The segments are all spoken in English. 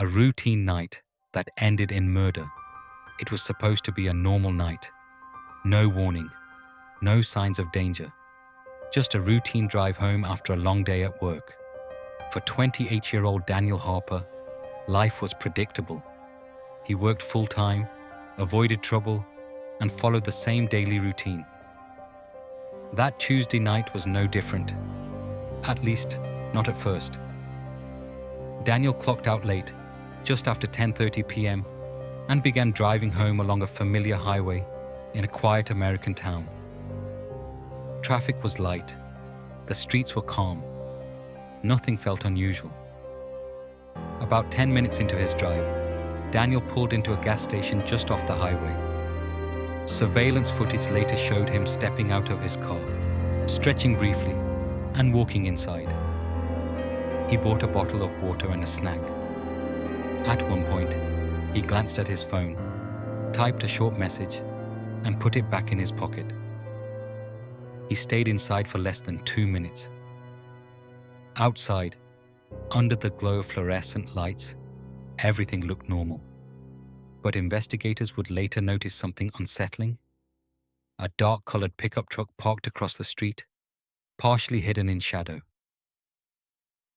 A routine night that ended in murder. It was supposed to be a normal night. No warning, no signs of danger. Just a routine drive home after a long day at work. For 28-year-old Daniel Harper, life was predictable. He worked full-time, avoided trouble, and followed the same daily routine. That Tuesday night was no different. At least, not at first. Daniel clocked out late, just after 10:30 p.m., and began driving home along a familiar highway in a quiet American town. Traffic was light. The streets were calm. Nothing felt unusual. About 10 minutes into his drive, Daniel pulled into a gas station just off the highway. Surveillance footage later showed him stepping out of his car, stretching briefly, and walking inside. He bought a bottle of water and a snack. At one point, he glanced at his phone, typed a short message, and put it back in his pocket. He stayed inside for less than 2 minutes. Outside, under the glow of fluorescent lights, everything looked normal. But investigators would later notice something unsettling. A dark-colored pickup truck parked across the street, partially hidden in shadow.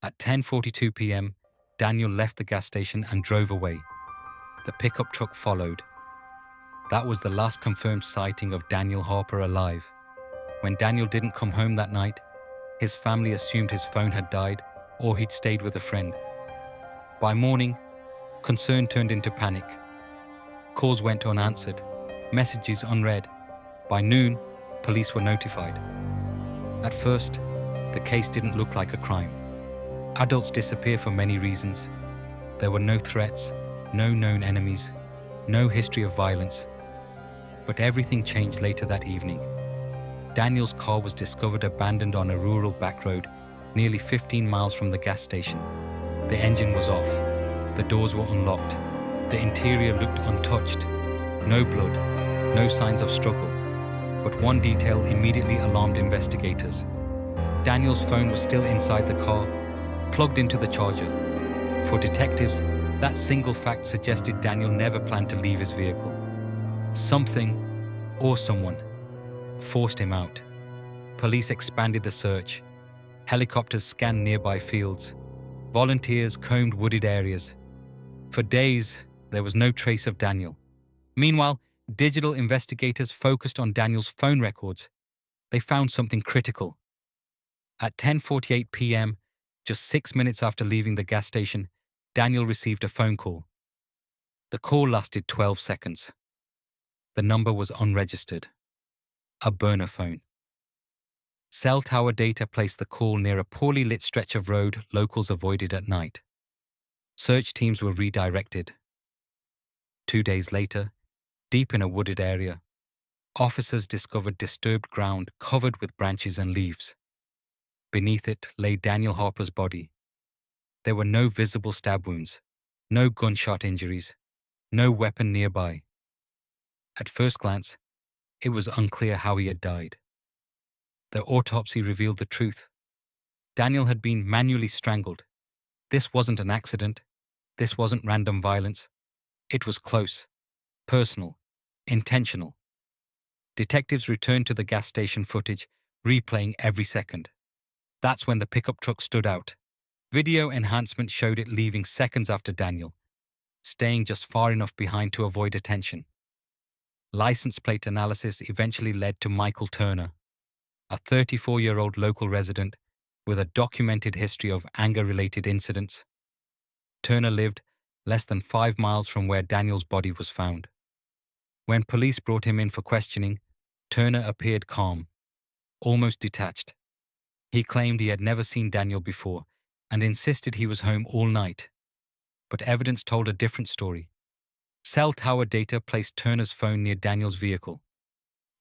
At 10:42 p.m., Daniel left the gas station and drove away. The pickup truck followed. That was the last confirmed sighting of Daniel Harper alive. When Daniel didn't come home that night, his family assumed his phone had died or he'd stayed with a friend. By morning, concern turned into panic. Calls went unanswered, messages unread. By noon, police were notified. At first, the case didn't look like a crime. Adults disappear for many reasons. There were no threats, no known enemies, no history of violence. But everything changed later that evening. Daniel's car was discovered abandoned on a rural back road, nearly 15 miles from the gas station. The engine was off. The doors were unlocked. The interior looked untouched. No blood, no signs of struggle. But one detail immediately alarmed investigators. Daniel's phone was still inside the car, plugged into the charger. For detectives, that single fact suggested Daniel never planned to leave his vehicle. Something, or someone, forced him out. Police expanded the search. Helicopters scanned nearby fields. Volunteers combed wooded areas. For days, there was no trace of Daniel. Meanwhile, digital investigators focused on Daniel's phone records. They found something critical. At 10:48 p.m., just 6 minutes after leaving the gas station, Daniel received a phone call. The call lasted 12 seconds. The number was unregistered. A burner phone. Cell tower data placed the call near a poorly lit stretch of road locals avoided at night. Search teams were redirected. 2 days later, deep in a wooded area, officers discovered disturbed ground covered with branches and leaves. Beneath it lay Daniel Harper's body. There were no visible stab wounds, no gunshot injuries, no weapon nearby. At first glance, it was unclear how he had died. The autopsy revealed the truth. Daniel had been manually strangled. This wasn't an accident. This wasn't random violence. It was close, personal, intentional. Detectives returned to the gas station footage, replaying every second. That's when the pickup truck stood out. Video enhancement showed it leaving seconds after Daniel, staying just far enough behind to avoid attention. License plate analysis eventually led to Michael Turner, a 34-year-old local resident with a documented history of anger-related incidents. Turner lived less than 5 miles from where Daniel's body was found. When police brought him in for questioning, Turner appeared calm, almost detached. He claimed he had never seen Daniel before and insisted he was home all night. But evidence told a different story. Cell tower data placed Turner's phone near Daniel's vehicle.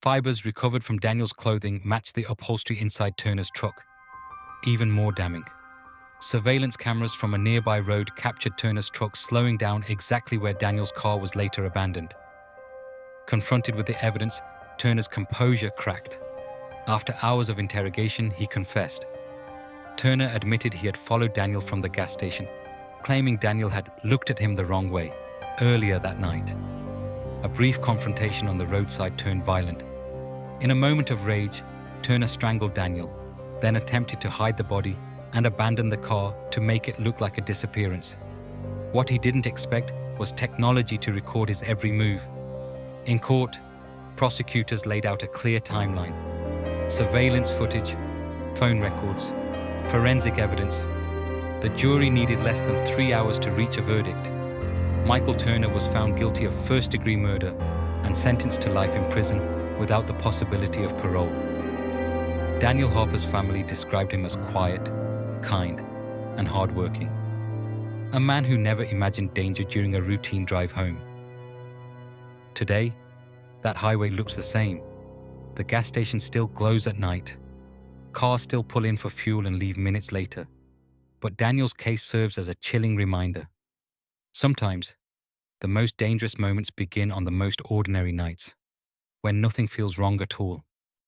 Fibers recovered from Daniel's clothing matched the upholstery inside Turner's truck. Even more damning. Surveillance cameras from a nearby road captured Turner's truck slowing down exactly where Daniel's car was later abandoned. Confronted with the evidence, Turner's composure cracked. After hours of interrogation, he confessed. Turner admitted he had followed Daniel from the gas station, claiming Daniel had looked at him the wrong way earlier that night. A brief confrontation on the roadside turned violent. In a moment of rage, Turner strangled Daniel, then attempted to hide the body and abandon the car to make it look like a disappearance. What he didn't expect was technology to record his every move. In court, prosecutors laid out a clear timeline: surveillance footage, phone records, forensic evidence. The jury needed less than 3 hours to reach a verdict. Michael Turner was found guilty of first-degree murder and sentenced to life in prison without the possibility of parole. Daniel Harper's family described him as quiet, kind, and hardworking. A man who never imagined danger during a routine drive home. Today, that highway looks the same. The gas station still glows at night. Cars still pull in for fuel and leave minutes later. But Daniel's case serves as a chilling reminder. Sometimes, the most dangerous moments begin on the most ordinary nights, when nothing feels wrong at all.